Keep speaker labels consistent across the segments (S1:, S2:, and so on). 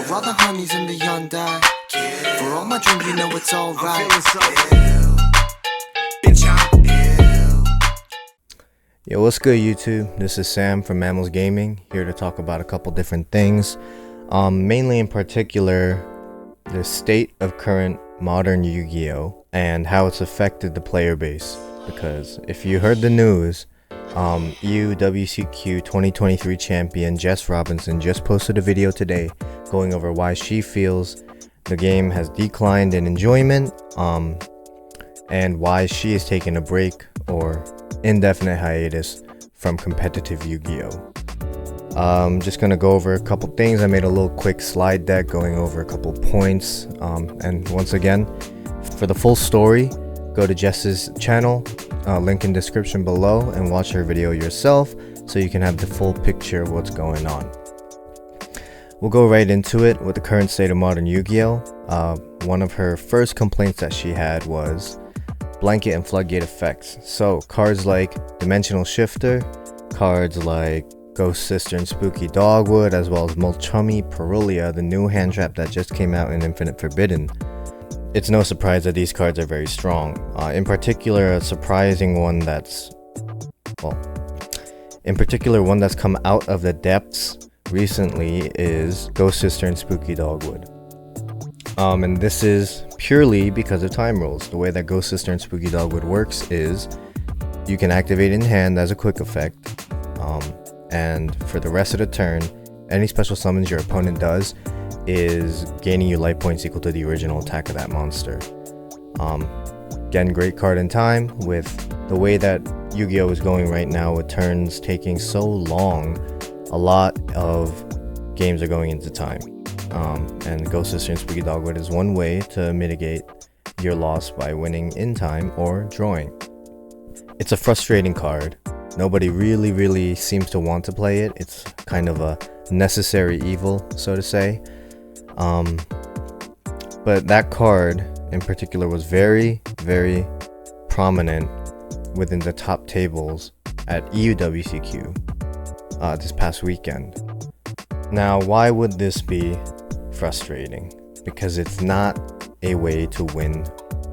S1: For all the honeys in the Hyundai, for all my dreams, you know it's alright.
S2: Yo, what's good YouTube? This is Sam from Mammals Gaming, here to talk about a couple different things. Mainly in particular, the state of current modern Yu-Gi-Oh! And how it's affected the player base. Because if you heard the news, EUWCQ 2023 champion Jess Robinson just posted a video today going over why she feels the game has declined in enjoyment, and why she is taking a break or indefinite hiatus from competitive Yu-Gi-Oh! Just gonna go over a couple things. I made a little quick slide deck going over a couple points, and once again, for the full story, go to Jess's channel, link in description below, and watch her video yourself so you can have the full picture of what's going on. We'll go right into it with the current state of modern Yu-Gi-Oh! One of her first complaints that she had was blanket and floodgate effects. So cards like Dimensional Shifter, cards like Ghost Sister and Spooky Dogwood, as well as Mulchummy Perulia, the new hand trap that just came out in Infinite Forbidden. It's no surprise that these cards are very strong. In particular, a surprising one that's, one that's come out of the depths recently is Ghost Sister and Spooky Dogwood. And this is purely because of time rules. The way that Ghost Sister and Spooky Dogwood works is you can activate in hand as a quick effect, and for the rest of the turn, any special summons your opponent does is gaining you life points equal to the original attack of that monster. Again, great card in time. With the way that Yu-Gi-Oh! Is going right now, with turns taking so long, a lot of games are going into time. And Ghost Sister and Spooky Dogwood is one way to mitigate your loss by winning in time or drawing. It's a frustrating card. Nobody really seems to want to play it. It's kind of a necessary evil, so to say. But that card in particular was very prominent within the top tables at EUWCQ this past weekend. Now, why would this be frustrating? Because it's not a way to win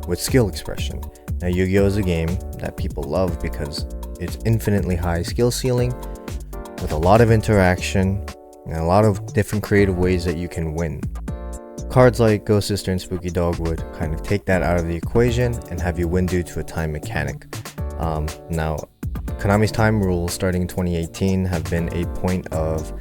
S2: with skill expression. Now, Yu-Gi-Oh! Is a game that people love because it's infinitely high skill ceiling with a lot of interaction and a lot of different creative ways that you can win. Cards like Ghost Sister and Spooky Dogwood kind of take that out of the equation and have you win due to a time mechanic. Now, Konami's time rules starting in 2018 have been a point of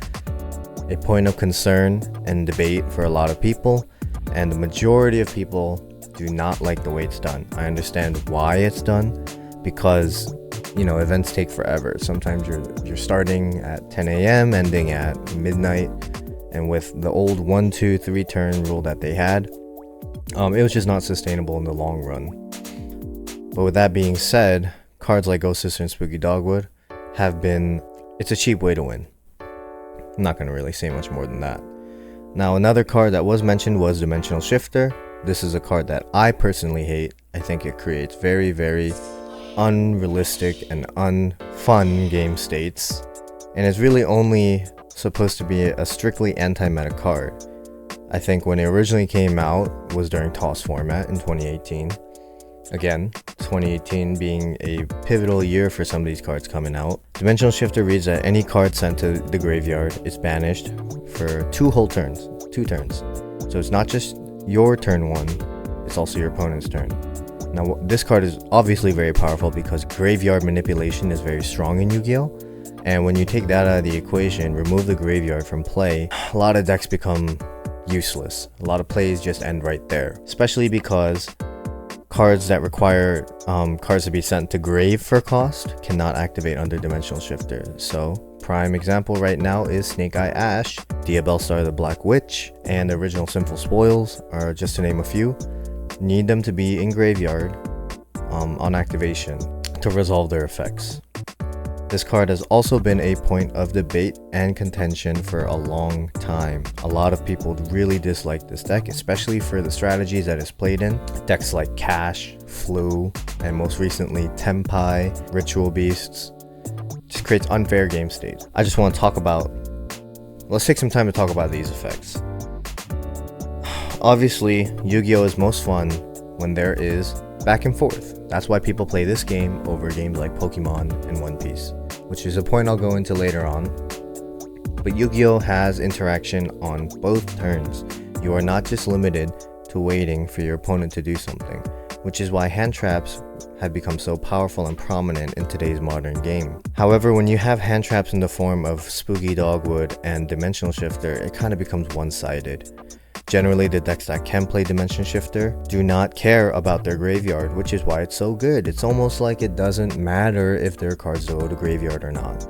S2: concern and debate for a lot of people, and the majority of people do not like the way it's done. I understand why it's done, because events take forever. Sometimes you're starting at 10 a.m. ending at midnight, and with the old 1, 2, 3 turn rule that they had, it was just not sustainable in the long run. But with that being said, cards like Ghost Sister and Spooky Dogwood it's a cheap way to win. I'm not going to really say much more than that. Now, another card that was mentioned was Dimensional Shifter. This is a card that I personally hate. I think it creates very unrealistic and unfun game states, and it's really only supposed to be a strictly anti-meta card. I think when it originally came out was during TOS format in 2018. Again, 2018 being a pivotal year for some of these cards coming out. Dimensional Shifter reads that any card sent to the graveyard is banished for 2 turns. So it's not just your turn 1, it's also your opponent's turn. Now, this card is obviously very powerful because graveyard manipulation is very strong in Yu-Gi-Oh! And when you take that out of the equation, remove the graveyard from play, a lot of decks become useless. A lot of plays just end right there, especially because cards that require cards to be sent to grave for cost cannot activate under Dimensional Shifter. So, prime example right now is Snake Eye Ash, Diabell Star the Black Witch, and the original Sinful Spoils, are just to name a few. Need them to be in graveyard on activation to resolve their effects. This card has also been a point of debate and contention for a long time. A lot of people really dislike this deck, especially for the strategies that it's played in. Decks like Cash, Flu, and most recently Tenpai, Ritual Beasts. Just creates unfair game states. I just want to talk about, let's take some time to talk about these effects. obviously, Yu-Gi-Oh! Is most fun when there is back and forth. That's why people play this game over games like Pokemon and One Piece, which is a point I'll go into later on. But Yu-Gi-Oh! Has interaction on both turns. You are not just limited to waiting for your opponent to do something, which is why hand traps have become so powerful and prominent in today's modern game. However, when you have hand traps in the form of Spooky Dogwood and Dimensional Shifter, it kind of becomes one-sided. Generally, the decks that can play Dimension Shifter do not care about their graveyard, which is why it's so good. It's almost like it doesn't matter if their cards go to graveyard or not.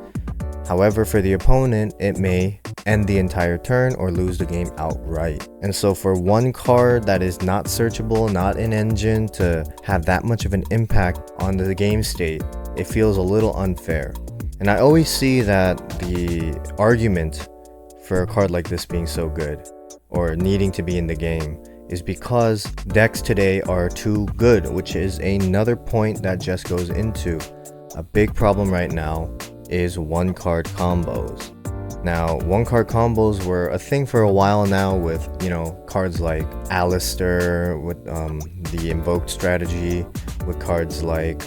S2: However, for the opponent, it may end the entire turn or lose the game outright. And so for one card that is not searchable, not an engine, to have that much of an impact on the game state, it feels a little unfair. And I always see that the argument for a card like this being so good, or needing to be in the game, is because decks today are too good, which is another point that just goes into a big problem right now is one card combos. Now, one card combos were a thing for a while now with, cards like Alistair, with the invoked strategy, with cards like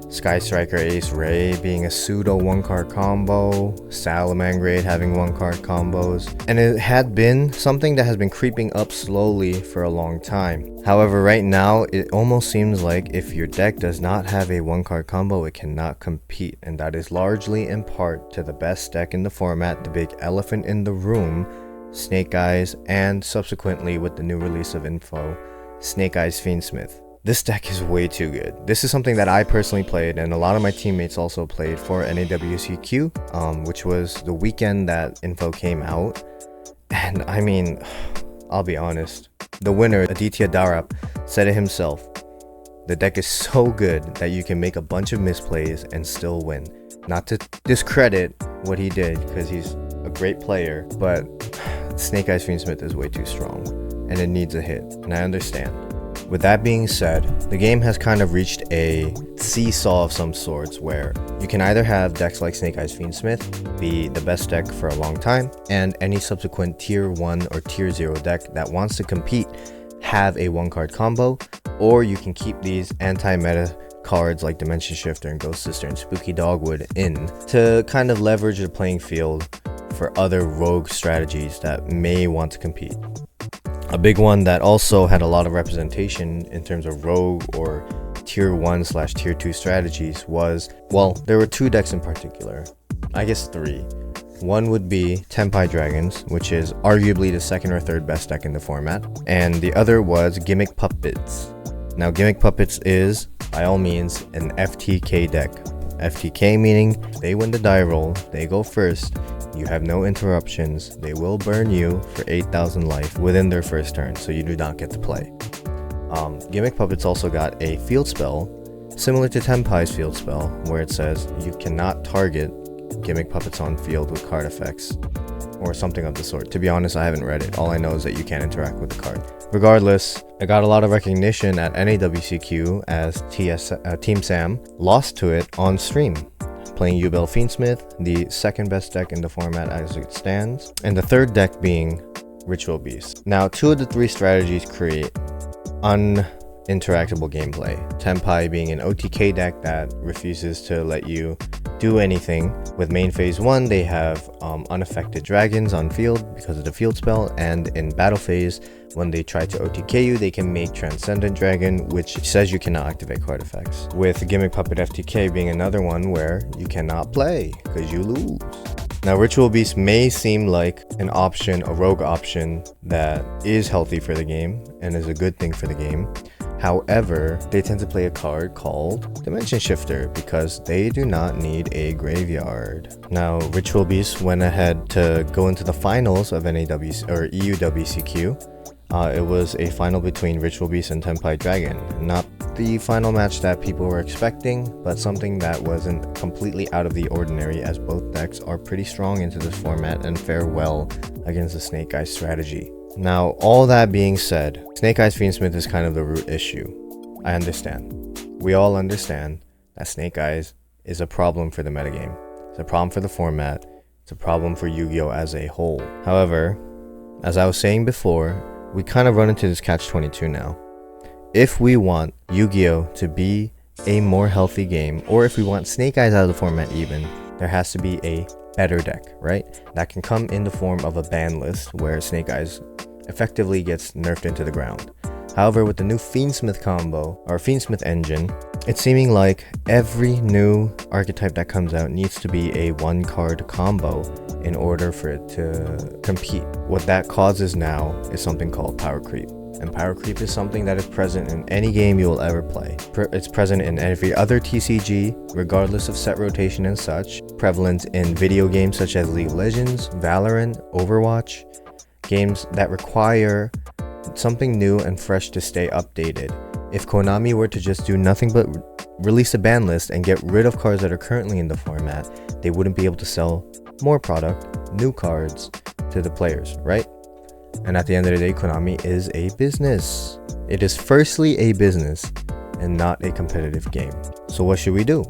S2: Sky Striker Ace Ray being a pseudo one card combo, Salamangreat having one card combos, and it had been something that has been creeping up slowly for a long time. However, right now it almost seems like if your deck does not have a one card combo, it cannot compete, and that is largely in part to the best deck in the format, the big elephant in the room, Snake Eyes, and subsequently with the new release of info, Snake Eyes Fiendsmith. This deck is way too good. This is something that I personally played, and a lot of my teammates also played for EUWCQ, which was the weekend that info came out. And I mean, I'll be honest, the winner, Aditya Darap, said it himself. The deck is so good that you can make a bunch of misplays and still win. Not to discredit what he did, because he's a great player, but Snake Eyes Fiendsmith is way too strong, and it needs a hit, and I understand. With that being said, the game has kind of reached a seesaw of some sorts where you can either have decks like Snake Eyes Fiendsmith be the best deck for a long time, and any subsequent tier 1 or tier 0 deck that wants to compete have a one card combo, or you can keep these anti-meta cards like Dimension Shifter and Ghost Sister and Spooky Dogwood in to kind of leverage the playing field for other rogue strategies that may want to compete. A big one that also had a lot of representation in terms of rogue or tier 1/tier 2 strategies was, well, there were two decks in particular. I guess three. One would be Tenpai Dragons, which is arguably the second or third best deck in the format, and the other was Gimmick Puppets. Now, Gimmick Puppets is, by all means, an FTK deck. FTK meaning they win the die roll, they go first, you have no interruptions, they will burn you for 8,000 life within their first turn, so you do not get to play. Gimmick Puppets also got a field spell, similar to Tenpai's field spell, where it says you cannot target Gimmick Puppets on field with card effects, or something of the sort. To be honest, I haven't read it. All I know is that you can't interact with the card. Regardless, I got a lot of recognition at EUWCQ as Team Sam lost to it on stream, playing Yubel Fiendsmith, the second best deck in the format as it stands, and the third deck being Ritual Beast. Now, two of the three strategies create uninteractable gameplay. Tenpai being an OTK deck that refuses to let you do anything. With main phase 1, they have unaffected dragons on field because of the field spell, and in battle phase, when they try to OTK you, they can make Transcendent Dragon, which says you cannot activate card effects. With Gimmick Puppet FTK being another one where you cannot play because you lose. Now, Ritual Beast may seem like an option, a rogue option that is healthy for the game and is a good thing for the game. However, they tend to play a card called Dimension Shifter because they do not need a graveyard. Now, Ritual Beast went ahead to go into the finals of EUWCQ. It was a final between Ritual Beast and Tenpai Dragon. Not the final match that people were expecting, but something that wasn't completely out of the ordinary, as both decks are pretty strong into this format and fare well against the Snake Eyes strategy. Now, all that being said, Snake Eyes Fiendsmith is kind of the root issue. I understand. We all understand that Snake Eyes is a problem for the metagame. It's a problem for the format. It's a problem for Yu-Gi-Oh! As a whole. However, as I was saying before, we kind of run into this catch-22 now. If we want Yu-Gi-Oh to be a more healthy game, or if we want Snake Eyes out of the format even, there has to be a better deck, right? That can come in the form of a ban list where Snake Eyes effectively gets nerfed into the ground. However, with the new Fiendsmith combo, or Fiendsmith engine, it's seeming like every new archetype that comes out needs to be a 1-card combo in order for it to compete. What that causes now is something called power creep. And power creep is something that is present in any game you will ever play. It's present in every other TCG, regardless of set rotation and such. Prevalent in video games such as League of Legends, Valorant, Overwatch. Games that require something new and fresh to stay updated. If Konami were to just do nothing but release a ban list and get rid of cards that are currently in the format, they wouldn't be able to sell more product, new cards to the players, right? And at the end of the day, Konami is a business. It is firstly a business and not a competitive game. So what should we do?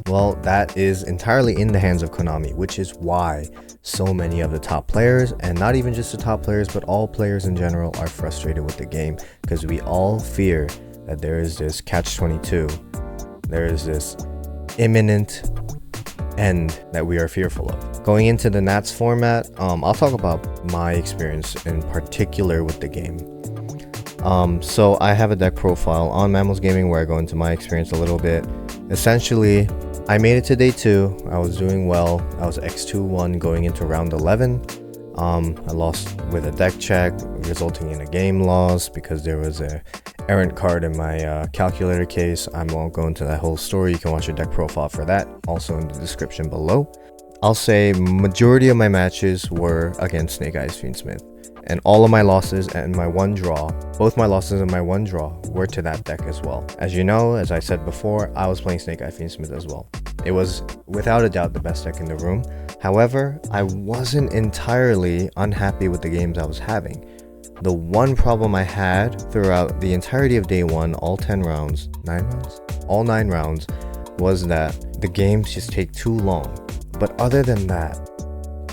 S2: Well, that is entirely in the hands of Konami, which is why so many of the top players, and not even just the top players, but all players in general, are frustrated with the game, because we all fear that there is this catch-22. There is this imminent end that we are fearful of. Going into the Nats format, I'll talk about my experience in particular with the game. So I have a deck profile on Mammals Gaming where I go into my experience a little bit. Essentially, I made it to day 2. I was doing well. I was X2-1 going into round 11. I lost with a deck check, resulting in a game loss because there was a errant card in my calculator case. I won't go into that whole story. You can watch a deck profile for that, also in the description below. I'll say majority of my matches were against Snake Eyes Fiendsmith, and all of my losses and my one draw, both my losses and my one draw, were to that deck as well. As you know, as I said before, I was playing Snake Eyes Fiendsmith as well. It was without a doubt the best deck in the room. However, I wasn't entirely unhappy with the games I was having. The one problem I had throughout the entirety of day 1, all 10 rounds, 9 rounds? All 9 rounds, was that the games just take too long. But other than that,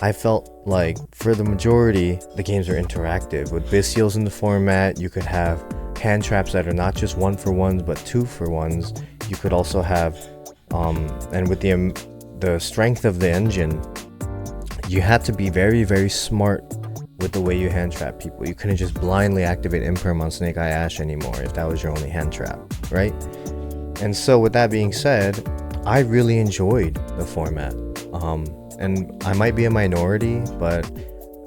S2: I felt like for the majority, the games are interactive. With Bystials in the format, you could have hand traps that are not just 1-for-1s, but 2-for-1s. You could also have, and with the strength of the engine, you had to be very, very smart with the way you hand trap people. You couldn't just blindly activate Imperm on Snake Eye Ash anymore if that was your only hand trap, right? And so with that being said, I really enjoyed the format. And I might be a minority, but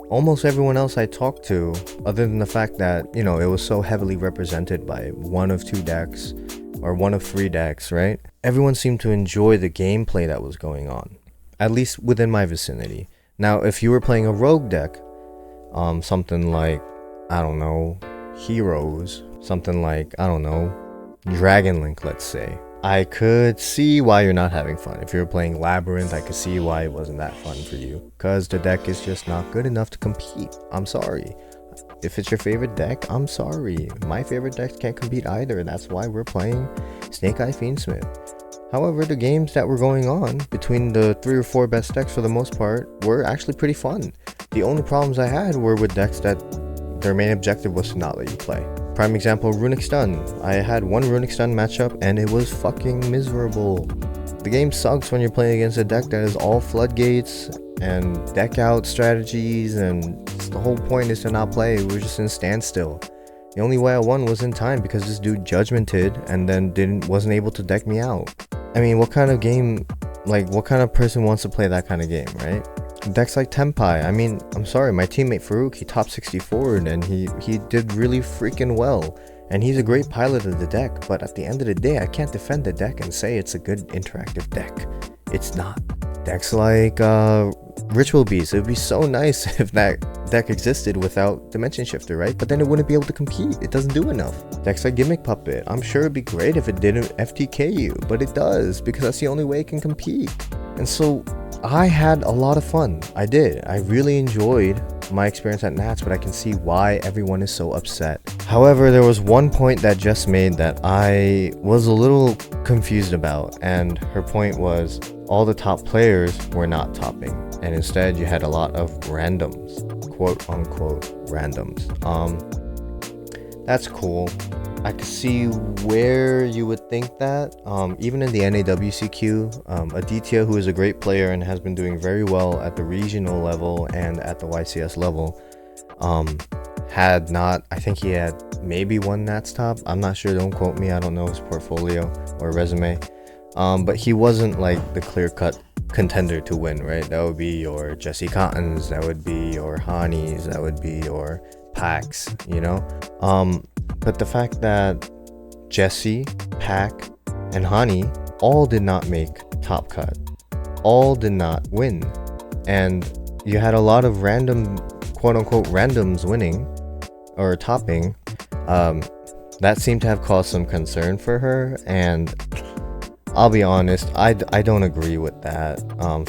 S2: almost everyone else I talked to, other than the fact that, you know, it was so heavily represented by 1 of 2 decks or 1 of 3 decks, right? Everyone seemed to enjoy the gameplay that was going on, at least within my vicinity. Now, if you were playing a rogue deck, something like, I don't know, Heroes, something like, I don't know, Dragon Link, let's say, I could see why you're not having fun. If you're playing Labyrinth, I could see why it wasn't that fun for you, because the deck is just not good enough to compete. I'm sorry. If it's your favorite deck, I'm sorry. My favorite decks can't compete either. That's why we're playing Snake Eye Fiendsmith. However, the games that were going on between the 3 or 4 best decks for the most part were actually pretty fun. The only problems I had were with decks that their main objective was to not let you play. Prime example, Runic Stun. I had one Runic Stun matchup and it was fucking miserable. The game sucks when you're playing against a deck that is all floodgates and deck out strategies, and the whole point is to not play. We were just in standstill. The only way I won was in time because this dude judgmented and then wasn't able to deck me out. I mean, what kind of game, like what kind of person wants to play that kind of game, right? Decks like Tenpai, I mean, I'm sorry, my teammate Farouk, he top 64'd and he did really freaking well. And he's a great pilot of the deck, but at the end of the day, I can't defend the deck and say it's a good interactive deck. It's not. Decks like Ritual Beast, it would be so nice if that deck existed without Dimension Shifter, right? But then it wouldn't be able to compete. It doesn't do enough. Decks like Gimmick Puppet, I'm sure it'd be great if it didn't FTK you, but it does, because that's the only way it can compete. And so I had a lot of fun. I did. I really enjoyed my experience at Nats, but I can see why everyone is so upset. However, there was one point that Jess made that I was a little confused about, and her point was all the top players were not topping, and instead you had a lot of randoms, quote unquote randoms. That's cool. I could see where you would think that. Even in the NAWCQ, Aditya, who is a great player and has been doing very well at the regional level and at the YCS level, had not, I think he had maybe one Nats top. I'm not sure, don't quote me, I don't know his portfolio or resume. But he wasn't like the clear-cut contender to win, right? That would be your Jesse Cottons, that would be your Hanis, that would be your Pax, you know? But the fact that Jesse, Pac, and Hani all did not make top cut, all did not win, and you had a lot of random, quote-unquote randoms winning or topping, that seemed to have caused some concern for her, and I'll be honest, I don't agree with that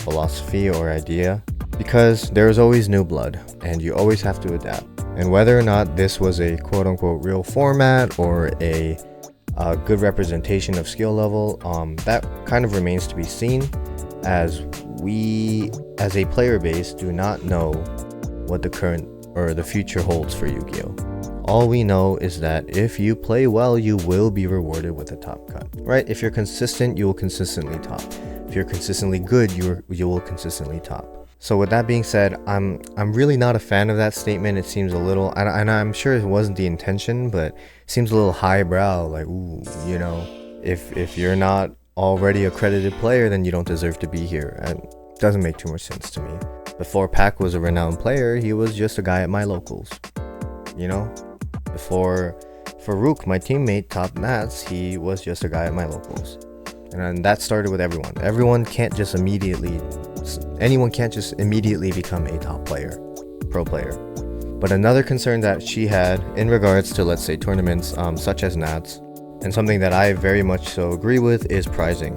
S2: philosophy or idea, because there's always new blood and you always have to adapt. And whether or not this was a quote-unquote real format or a good representation of skill level, that kind of remains to be seen, as we as a player base do not know what the current or the future holds for Yu-Gi-Oh! All we know is that if you play well, you will be rewarded with a top cut, right? If you're consistent, you will consistently top. If you're consistently good, you will consistently top. So with that being said, I'm really not a fan of that statement. It seems a little, and I'm sure it wasn't the intention, but it seems a little highbrow, like, ooh, you know, if you're not already a credited player, then you don't deserve to be here. And it doesn't make too much sense to me. Before Pac was a renowned player, he was just a guy at my locals, you know? Before Farouk, my teammate, top Nats, he was just a guy at my locals. And then that started with everyone. Anyone can't just immediately become a top player, pro player. But another concern that she had in regards to, let's say, tournaments such as Nats, and something that I very much so agree with, is pricing.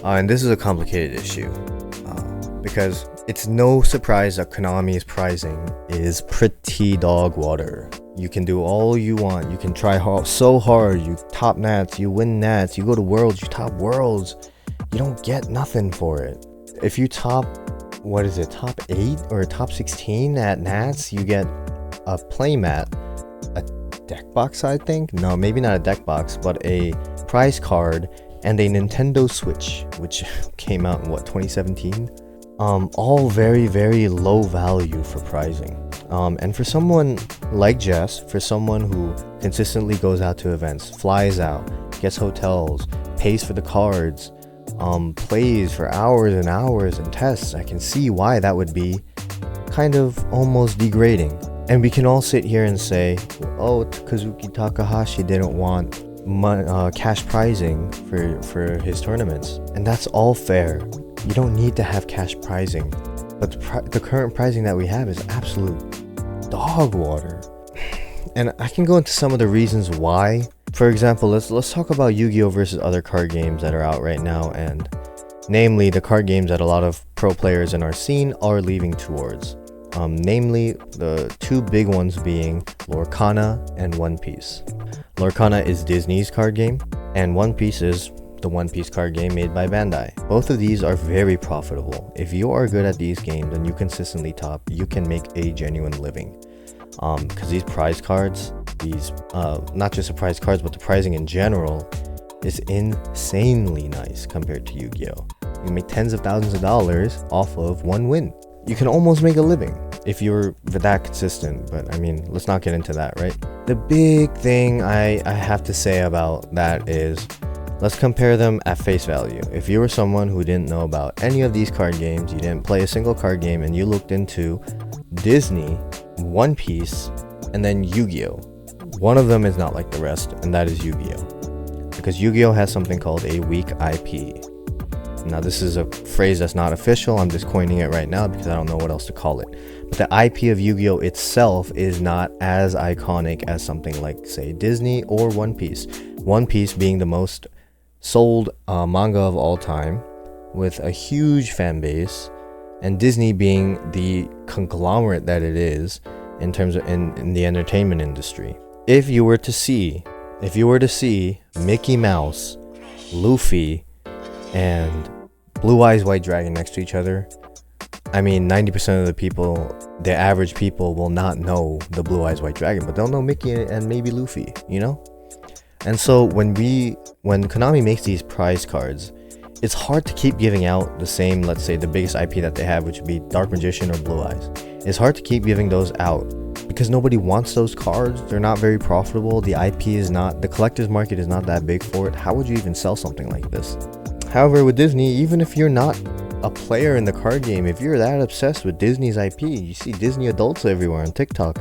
S2: And this is a complicated issue, because it's no surprise that Konami's pricing is pretty dog water. You can do all you want. You can try so hard. You top Nats, you win Nats, you go to Worlds, you top Worlds. You don't get nothing for it. If you top, top 8 or top 16 at Nats, you get a playmat, a deck box, I think? No, maybe not a deck box, but a prize card and a Nintendo Switch, which came out in, 2017? All very, very low value for pricing. And for someone like Jess, for someone who consistently goes out to events, flies out, gets hotels, pays for the cards, plays for hours and hours and tests, I can see why that would be kind of almost degrading. And we can all sit here and say, oh, Kazuki Takahashi didn't want cash prizing for his tournaments. And that's all fair. You don't need to have cash prizing. But the current pricing that we have is absolute dog water. And I can go into some of the reasons why. For example, let's talk about Yu-Gi-Oh! Versus other card games that are out right now, and namely the card games that a lot of pro players in our scene are leaving towards. Namely, the two big ones being Lorcana and One Piece. Lorcana is Disney's card game, and One Piece is the One Piece card game made by Bandai. Both of these are very profitable. If you are good at these games and you consistently top, you can make a genuine living. Because these prize cards, not just the prize cards, but the pricing in general is insanely nice compared to Yu-Gi-Oh! You can make tens of thousands of dollars off of one win. You can almost make a living if you're that consistent, but I mean, let's not get into that, right? The big thing I have to say about that is, let's compare them at face value. If you were someone who didn't know about any of these card games, you didn't play a single card game, and you looked into Disney, One Piece, and then Yu-Gi-Oh! One of them is not like the rest, and that is Yu-Gi-Oh! Because Yu-Gi-Oh! Has something called a weak IP. Now, this is a phrase that's not official. I'm just coining it right now because I don't know what else to call it. But the IP of Yu-Gi-Oh! Itself is not as iconic as something like, say, Disney or One Piece. One Piece being the most sold manga of all time, with a huge fan base, and Disney being the conglomerate that it is in terms of in the entertainment industry. If you were to see Mickey Mouse, Luffy, and Blue Eyes White Dragon next to each other, I mean, 90% of the people, the average people, will not know the Blue Eyes White Dragon, but they'll know Mickey and maybe Luffy, you know? And so when Konami makes these prize cards, it's hard to keep giving out the same, let's say, the biggest IP that they have, which would be Dark Magician or Blue Eyes. It's hard to keep giving those out because nobody wants those cards. They're not very profitable. The IP is not, the collector's market is not that big for it. How would you even sell something like this? However, with Disney, even if you're not a player in the card game, if you're that obsessed with Disney's IP, you see Disney adults everywhere on TikTok,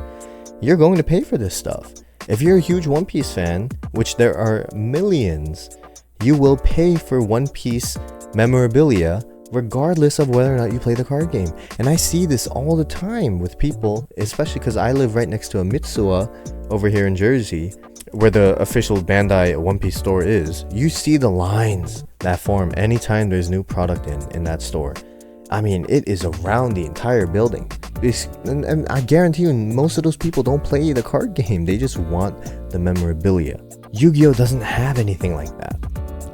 S2: you're going to pay for this stuff. If you're a huge One Piece fan, which there are millions, you will pay for One Piece memorabilia regardless of whether or not you play the card game. And I see this all the time with people, especially because I live right next to a Mitsuwa over here in Jersey, where the official Bandai One Piece store is. You see the lines that form anytime there's new product in that store. I mean, it is around the entire building. And I guarantee you, most of those people don't play the card game. They just want the memorabilia. Yu-Gi-Oh! Doesn't have anything like that.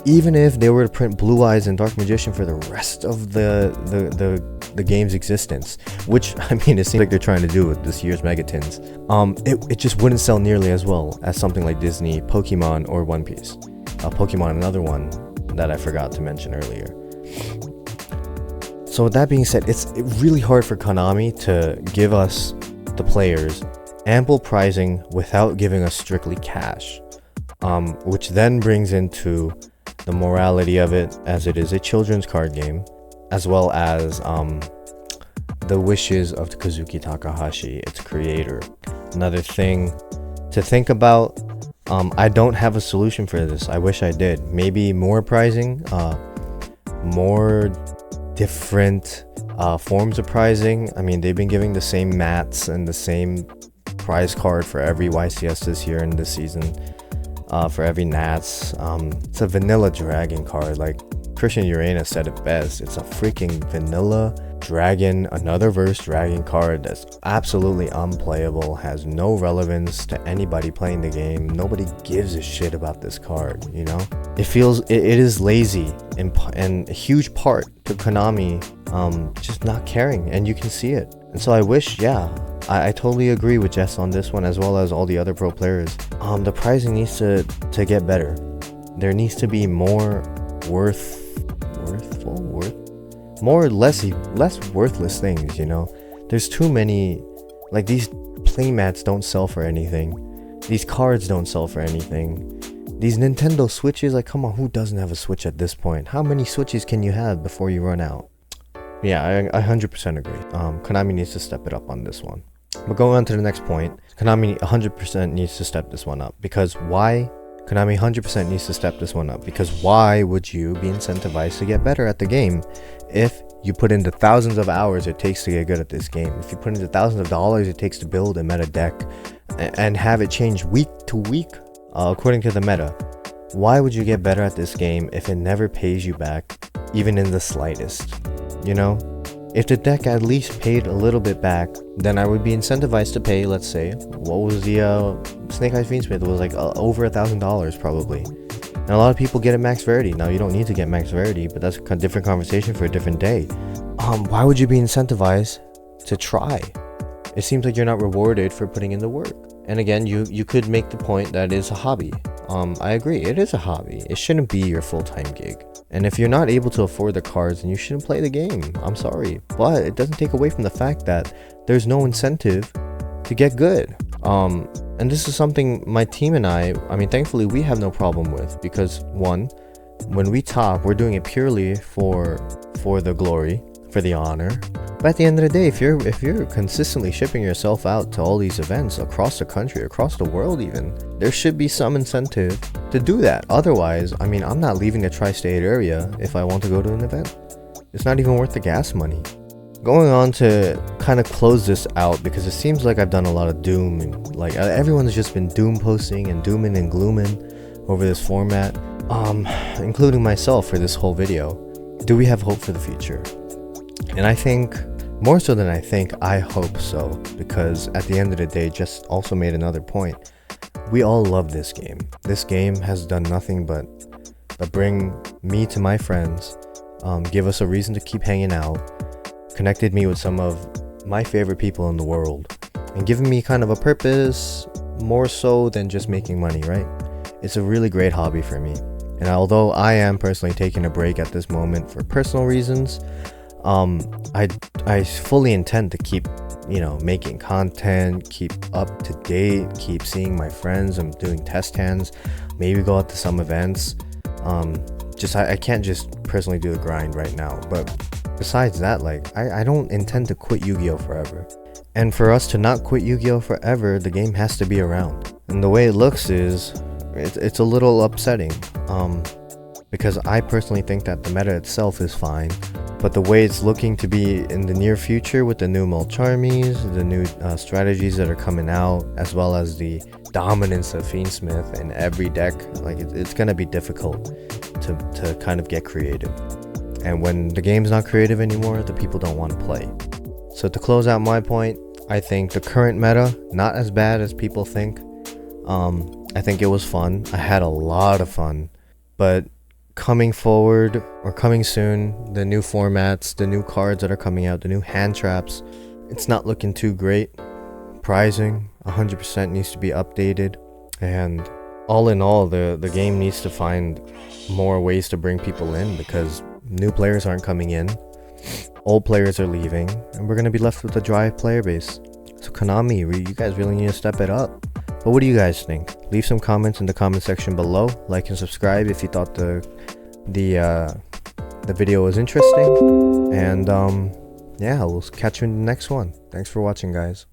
S2: Even if they were to print Blue Eyes and Dark Magician for the rest of the game's existence, which, I mean, it seems like they're trying to do with this year's Megatins, it just wouldn't sell nearly as well as something like Disney, Pokemon, or One Piece. Pokemon, another one that I forgot to mention earlier. So with that being said, it's really hard for Konami to give us, the players, ample pricing without giving us strictly cash, which then brings into the morality of it, as it is a children's card game, as well as the wishes of Kazuki Takahashi, its creator. Another thing to think about, I don't have a solution for this. I wish I did. Maybe more pricing, more different forms of pricing. I mean, they've been giving the same mats and the same prize card for every YCS this year and this season, for every Nats. It's a vanilla dragon card. Like Christian Uranus said it best, it's a freaking vanilla dragon, another verse dragon card that's absolutely unplayable, has no relevance to anybody playing the game. Nobody gives a shit about this card, you know? It is lazy and a huge part to Konami just not caring, and you can see it. And so I wish, I totally agree with Jess on this one, as well as all the other pro players. The pricing needs to get better. There needs to be more less worthless things, you know? There's too many, like, these playmats don't sell for anything. These cards don't sell for anything. These Nintendo Switches, like, come on, who doesn't have a Switch at this point? How many Switches can you have before you run out? Yeah, I 100% agree. Konami needs to step it up on this one. But going on to the next point, Konami 100% needs to step this one up. Because why? Konami 100% needs to step this one up. Because why would you be incentivized to get better at the game if you put in the thousands of hours it takes to get good at this game? If you put in the thousands of dollars it takes to build a meta deck and have it change week to week according to the meta, why would you get better at this game if it never pays you back, even in the slightest? You know? If the deck at least paid a little bit back, then I would be incentivized to pay, let's say, what was the Snake Eyes Fiendsmith? It was like over $1,000 probably. And a lot of people get it max rarity. Now, you don't need to get max rarity, but that's a different conversation for a different day. Why would you be incentivized to try? It seems like you're not rewarded for putting in the work. And again, you could make the point that it's a hobby. I agree, it is a hobby. It shouldn't be your full-time gig. And if you're not able to afford the cards, then you shouldn't play the game. I'm sorry. But it doesn't take away from the fact that there's no incentive to get good. And this is something my team and I mean, thankfully, we have no problem with. Because, one, when we top, we're doing it purely for the glory, for the honor. But at the end of the day, if you're consistently shipping yourself out to all these events across the country, across the world even, there should be some incentive to do that. Otherwise, I mean, I'm not leaving the tri-state area if I want to go to an event. It's not even worth the gas money. Going on to kind of close this out, because it seems like I've done a lot of doom, and like everyone's just been doom posting and dooming and glooming over this format, including myself for this whole video. Do we have hope for the future? And I think, more so than I hope so, because at the end of the day, just also made another point. We all love this game. This game has done nothing but bring me to my friends, give us a reason to keep hanging out, connected me with some of my favorite people in the world and given me kind of a purpose, more so than just making money, right? It's a really great hobby for me. And although I am personally taking a break at this moment for personal reasons, I fully intend to keep, making content, keep up to date, keep seeing my friends. I'm doing test hands, maybe go out to some events. I can't just personally do the grind right now. But besides that, I don't intend to quit Yu-Gi-Oh forever. And for us to not quit Yu-Gi-Oh forever, the game has to be around. And the way it looks is, it's a little upsetting. Because I personally think that the meta itself is fine. But the way it's looking to be in the near future with the new Mulcharmies, the new strategies that are coming out, as well as the dominance of Fiend Smith in every deck, it's gonna be difficult to kind of get creative. And when the game's not creative anymore, the people don't want to play. So to close out my point, I think the current meta, not as bad as people think. I think it was fun. I had a lot of fun. But coming forward, or coming soon, the new formats, the new cards that are coming out, the new hand traps, it's not looking too great. Pricing 100% needs to be updated. And all in all, the game needs to find more ways to bring people in, because new players aren't coming in, old players are leaving, and we're going to be left with a dry player base. So Konami, you guys really need to step it up. But what do you guys think? Leave some comments in the comment section below. Like and subscribe if you thought the video was interesting. And yeah, we'll catch you in the next one. Thanks for watching, guys.